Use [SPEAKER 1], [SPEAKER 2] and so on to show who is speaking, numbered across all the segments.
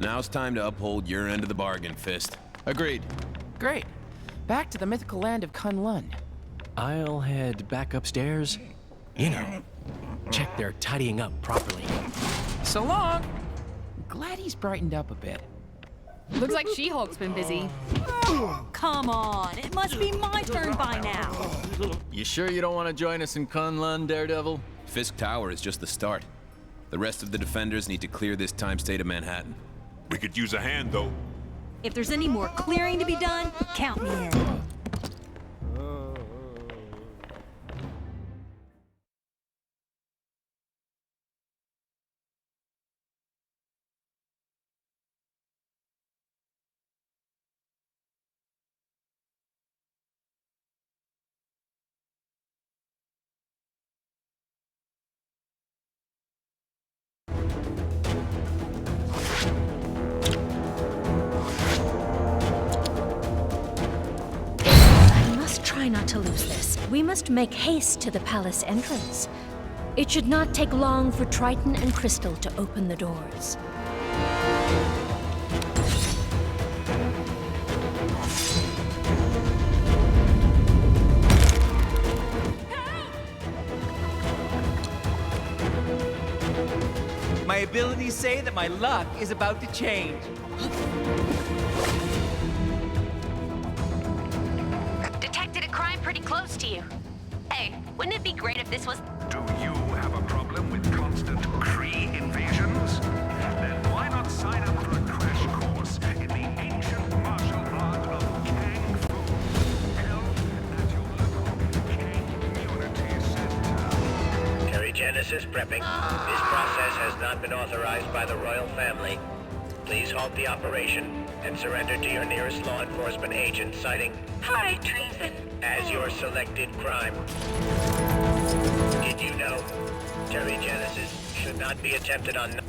[SPEAKER 1] Now it's time to uphold your end of the bargain, Fist.
[SPEAKER 2] Agreed.
[SPEAKER 3] Great. Back to the mythical land of Kunlun.
[SPEAKER 4] I'll head back upstairs. Check they're tidying up properly.
[SPEAKER 3] So long! Glad he's brightened up a bit.
[SPEAKER 5] Looks like She-Hulk's been busy.
[SPEAKER 6] Come on, it must be my turn by now.
[SPEAKER 2] You sure you don't want to join us in Kunlun, Daredevil?
[SPEAKER 1] Fisk Tower is just the start. The rest of the defenders need to clear this time state of Manhattan.
[SPEAKER 7] We could use a hand, though.
[SPEAKER 6] If there's any more clearing to be done, count me in.
[SPEAKER 8] Try not to lose this. We must make haste to the palace entrance. It should not take long for Triton and Crystal to open the doors.
[SPEAKER 9] My abilities say that my luck is about to change.
[SPEAKER 10] Detected a crime pretty close to you. Hey, wouldn't it be great if this was...
[SPEAKER 11] Do you have a problem with constant Kree invasions? Then why not sign up for a crash course in the ancient martial art of Kung Fu, held at your local Kang Community Center?
[SPEAKER 12] Terry Genesis prepping. This process has not been authorized by the royal family. Please halt the operation and surrender to your nearest law enforcement agent citing high treason as your selected crime. Did you know Terry Genesis should not be attempted on...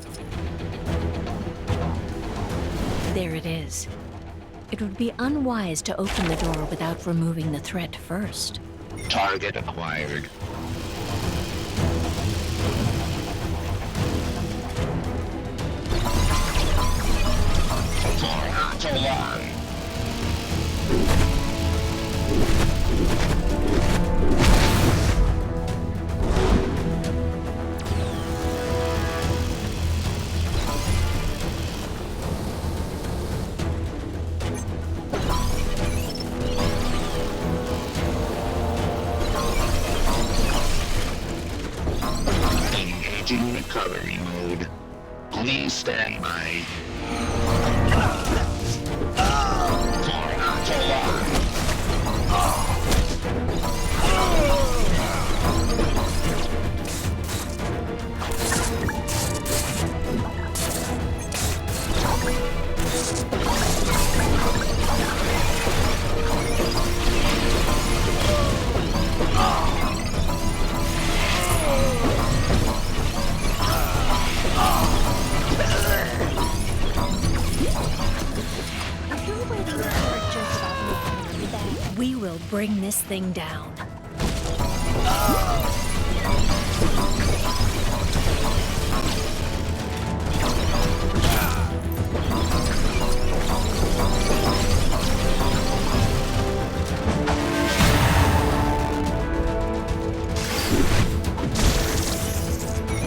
[SPEAKER 8] There it is. It would be unwise to open the door without removing the threat first.
[SPEAKER 12] Target acquired. For not too long. Engaging recovery mode. Please stand by. For not too long.
[SPEAKER 8] We will bring this thing down.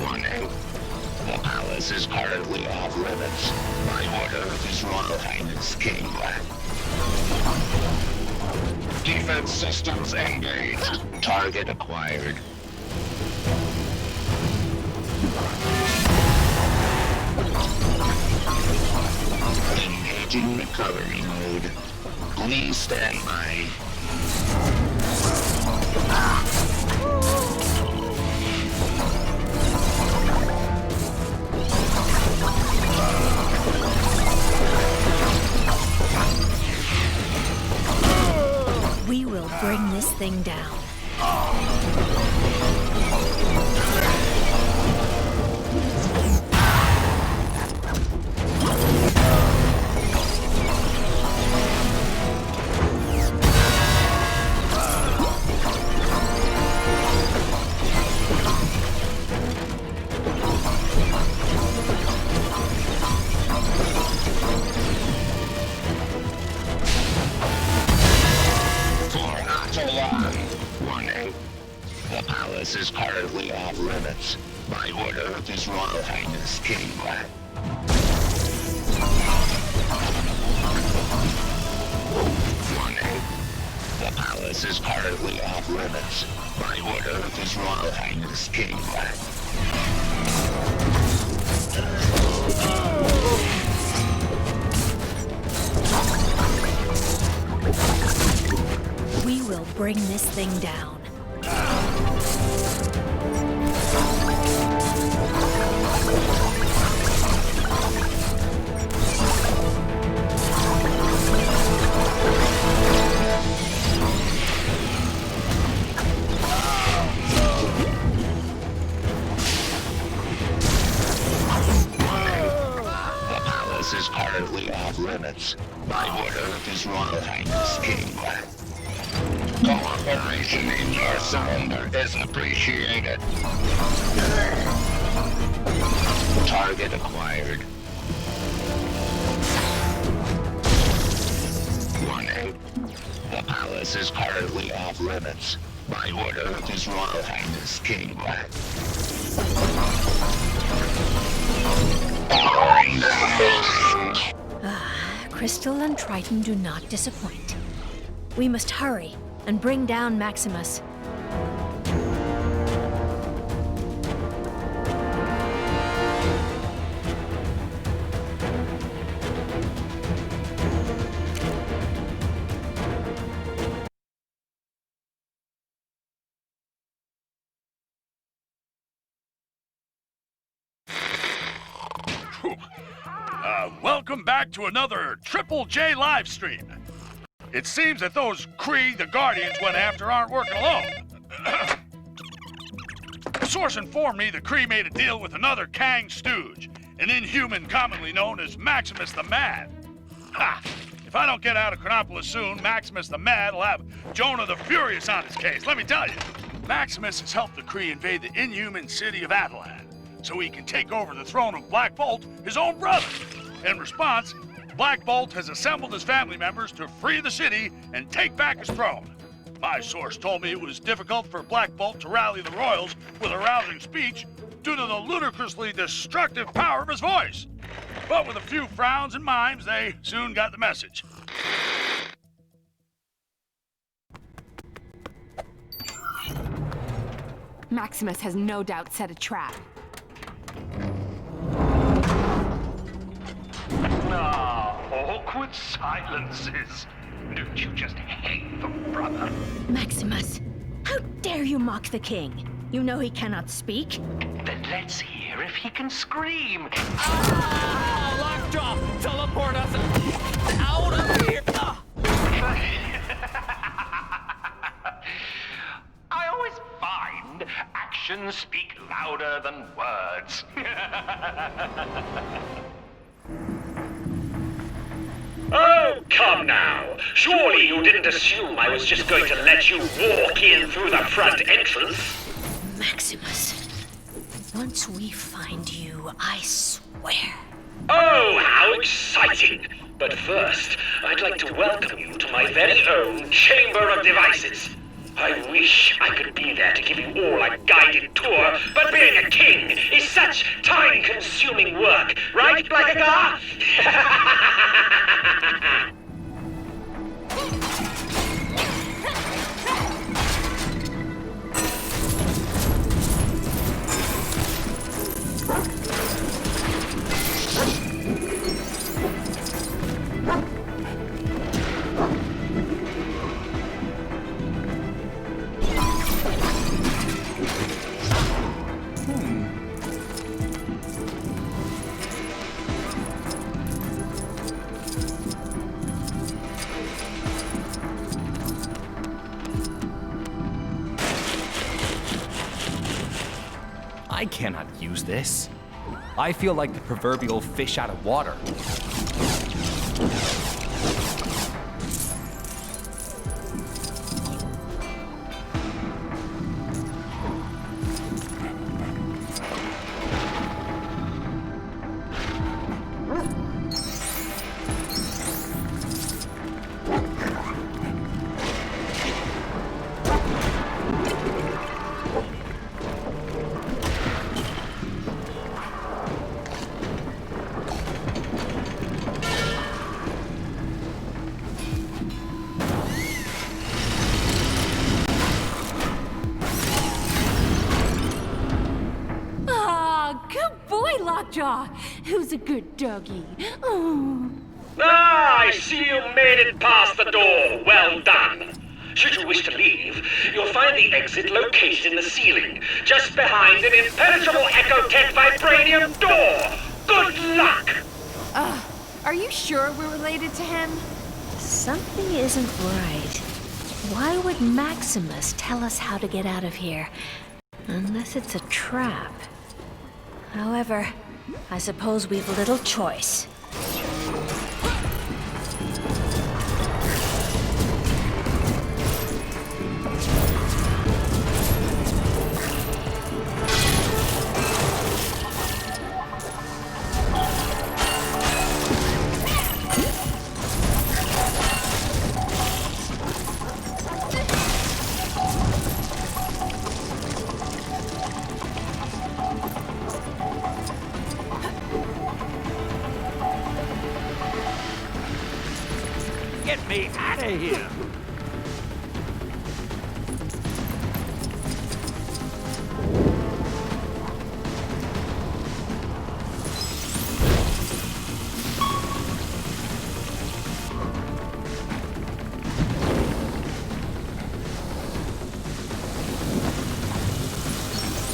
[SPEAKER 12] Warning. The palace is currently off limits. By order of His Royal Highness King Black. Defense systems engaged. Target acquired. Engaging recovery mode. Please stand by.
[SPEAKER 8] We will bring this thing down.
[SPEAKER 12] By order of His Royal Highness King Vlad. Warning. The palace is currently off limits. By order of His Royal Highness King Vlad.
[SPEAKER 8] We will bring this thing down.
[SPEAKER 12] Is currently off limits by order of His Royal Highness King Vlad. Cooperation in your surrender is appreciated. Target acquired. Warning. The palace is currently off limits by order of His Royal Highness King Vlad.
[SPEAKER 8] Crystal and Triton do not disappoint. We must hurry and bring down Maximus.
[SPEAKER 11] Welcome back to another Triple J live stream. It seems that those Kree the Guardians went after aren't working alone. A source informed me the Kree made a deal with another Kang stooge, an inhuman commonly known as Maximus the Mad. Ha! If I don't get out of Chronopolis soon, Maximus the Mad will have Jonah the Furious on his case, let me tell you. Maximus has helped the Kree invade the inhuman city of Attilan, so he can take over the throne of Black Bolt, his own brother. In response, Black Bolt has assembled his family members to free the city and take back his throne. My source told me it was difficult for Black Bolt to rally the royals with a rousing speech due to the ludicrously destructive power of his voice. But with a few frowns and mimes, they soon got the message.
[SPEAKER 5] Maximus has no doubt set a trap.
[SPEAKER 11] Awkward silences. Don't you just hate them, brother?
[SPEAKER 8] Maximus, how dare you mock the king? You know he cannot speak.
[SPEAKER 11] Then let's hear if he can scream.
[SPEAKER 3] Lockjaw! Teleport us out of here!
[SPEAKER 11] I always find actions speak louder than words.
[SPEAKER 12] Oh, come now. Surely you didn't assume I was just going to let you walk in through the front entrance?
[SPEAKER 8] Maximus, once we find you, I swear.
[SPEAKER 12] Oh, how exciting! But first, I'd like to welcome you to my very own Chamber of Devices. I wish I could be there to give you all a guided tour, but being a king is such time-consuming work, right, Blackagar?
[SPEAKER 9] I cannot use this. I feel like the proverbial fish out of water.
[SPEAKER 5] Hi, Lockjaw. Who's a good doggy? Oh.
[SPEAKER 12] Ah, I see you made it past the door. Well done. Should you wish to leave, you'll find the exit located in the ceiling, just behind an impenetrable Ecotech vibranium door. Good luck!
[SPEAKER 5] Are you sure we're related to him?
[SPEAKER 8] Something isn't right. Why would Maximus tell us how to get out of here? Unless it's a trap. However, I suppose we've little choice.
[SPEAKER 11] Get me out of here!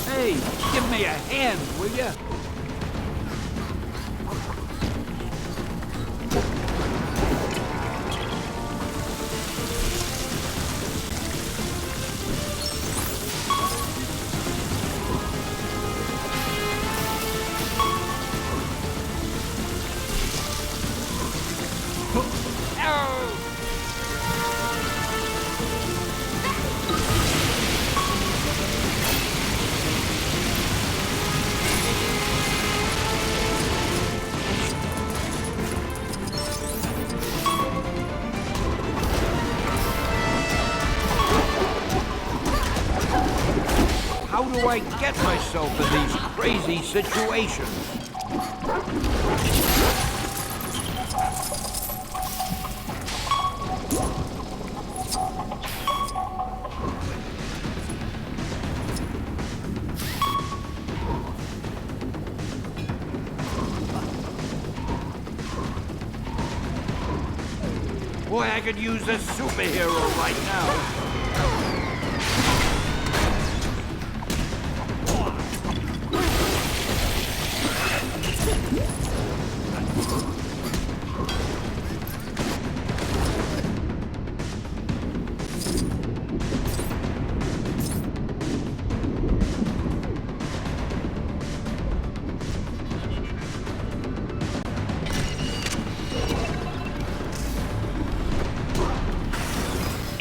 [SPEAKER 11] Hey, give me a hand, will ya? How do I get myself in these crazy situations? Boy, I could use a superhero right now.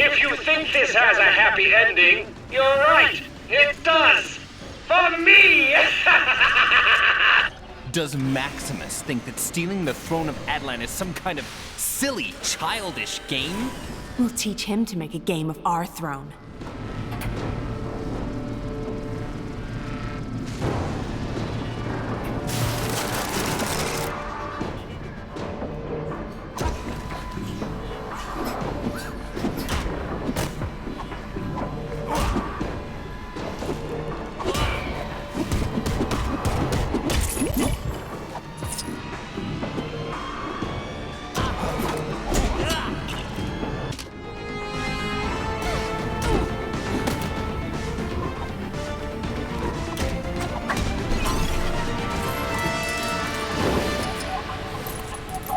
[SPEAKER 12] If you think this has a happy ending, you're right. It does. For me!
[SPEAKER 9] Does Maximus think that stealing the throne of Atlan is some kind of silly, childish game?
[SPEAKER 5] We'll teach him to make a game of our throne.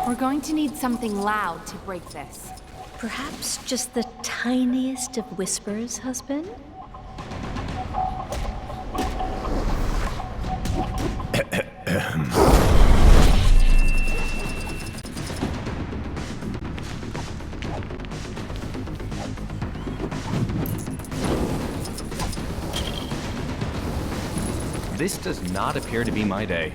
[SPEAKER 5] We're going to need something loud to break this.
[SPEAKER 8] Perhaps just the tiniest of whispers, husband?
[SPEAKER 9] This does not appear to be my day.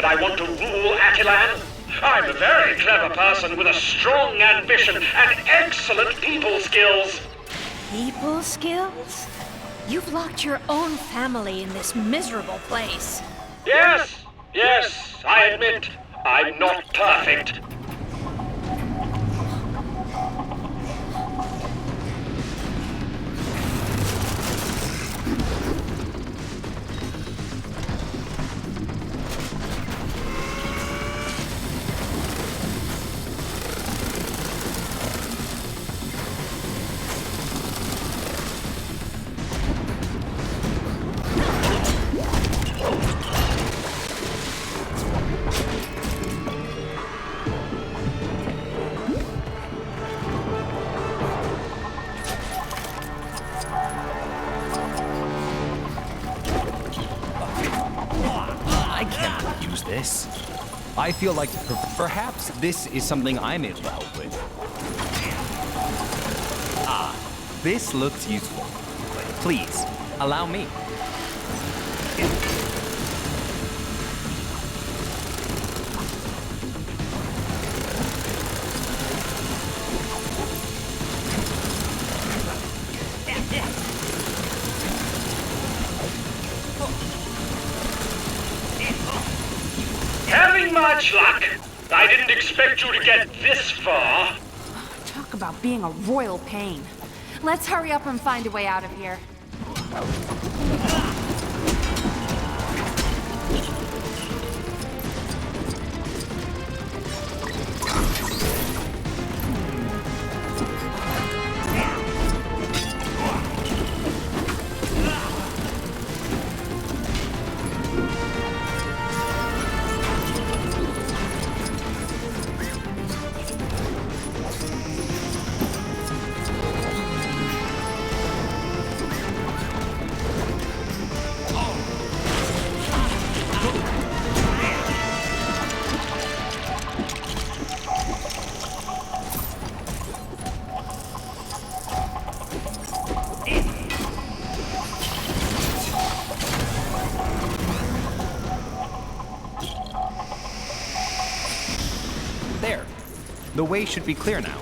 [SPEAKER 11] that I want to rule Attilan? I'm a very clever person with a strong ambition and excellent people skills.
[SPEAKER 8] People skills? You've locked your own family in this miserable place.
[SPEAKER 11] Yes, I admit, I'm not perfect.
[SPEAKER 9] I can't use this. I feel like perhaps this is something I'm able to help with. Ah, this looks useful. Please, allow me.
[SPEAKER 11] Having much luck. I didn't expect you to get this far.
[SPEAKER 5] Talk about being a royal pain. Let's hurry up and find a way out of here.
[SPEAKER 9] There. The way should be clear now.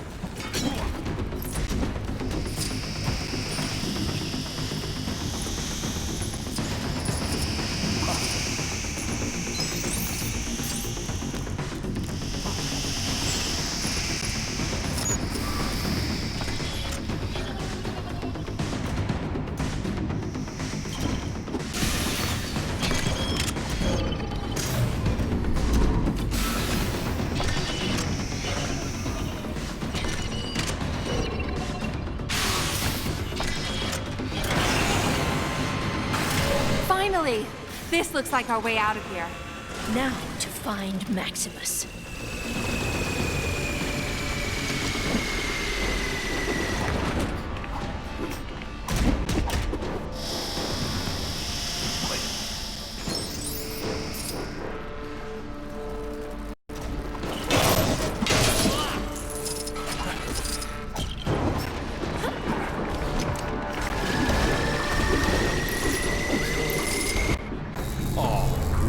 [SPEAKER 5] Finally! This looks like our way out of here.
[SPEAKER 8] Now to find Maximus.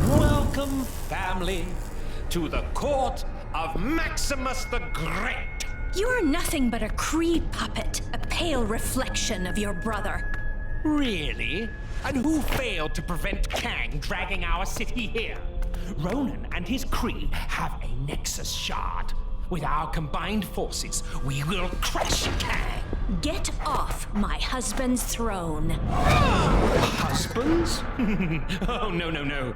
[SPEAKER 13] Welcome, family, to the court of Maximus the Great.
[SPEAKER 8] You are nothing but a Kree puppet, a pale reflection of your brother.
[SPEAKER 13] Really? And who failed to prevent Kang dragging our city here? Ronan and his Kree have a Nexus shard. With our combined forces, we will crush Kang.
[SPEAKER 8] Get off my husband's throne.
[SPEAKER 13] Husbands? Oh, no.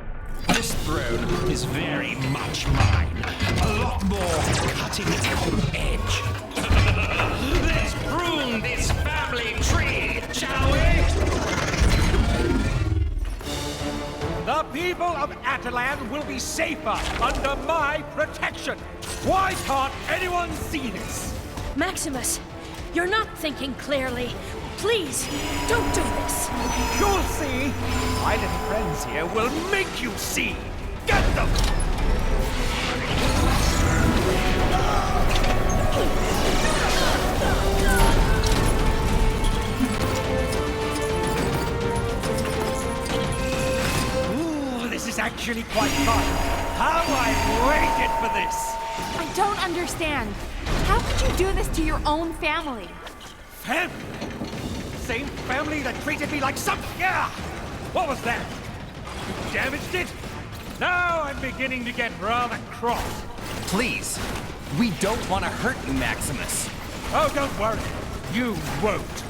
[SPEAKER 13] This throne is very much mine. A lot more cutting edge. Let's prune this family tree, shall we?
[SPEAKER 11] The people of Attilan will be safer under my protection. Why can't anyone see this?
[SPEAKER 8] Maximus, you're not thinking clearly. Please, don't do this.
[SPEAKER 11] You'll see. My little friends here will make you see. Get them! Ooh, this is actually quite fun.
[SPEAKER 13] How I waited for this!
[SPEAKER 5] I don't understand. How could you do this to your own family?
[SPEAKER 13] Family? Same family that treated me like some... Yeah! What was that? You damaged it? Now I'm beginning to get rather cross.
[SPEAKER 9] Please, we don't want to hurt you, Maximus.
[SPEAKER 13] Oh, don't worry. You won't.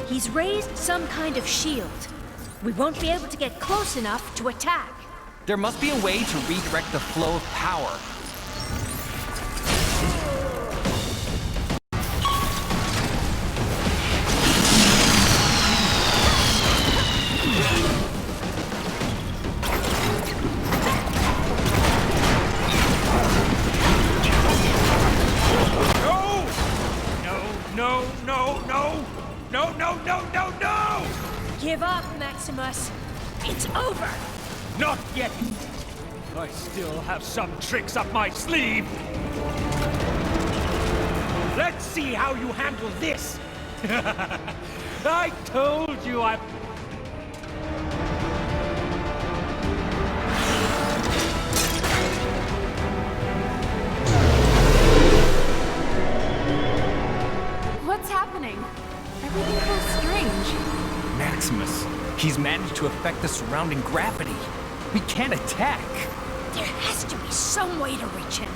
[SPEAKER 8] He's raised some kind of shield. We won't be able to get close enough to attack.
[SPEAKER 9] There must be a way to redirect the flow of power.
[SPEAKER 13] No!
[SPEAKER 8] Give up, Maximus. It's over.
[SPEAKER 13] Not yet. I still have some tricks up my sleeve. Let's see how you handle this. I told you I...
[SPEAKER 5] What's happening? Everything feels strange.
[SPEAKER 9] Maximus, he's managed to affect the surrounding gravity. We can't attack.
[SPEAKER 8] There has to be some way to reach him.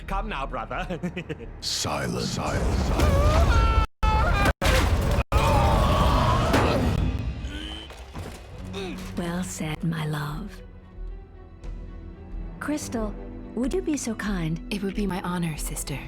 [SPEAKER 13] Come now, brother.
[SPEAKER 7] Silence.
[SPEAKER 8] Well said, my love. Crystal, would you be so kind?
[SPEAKER 5] It would be my honor, sister.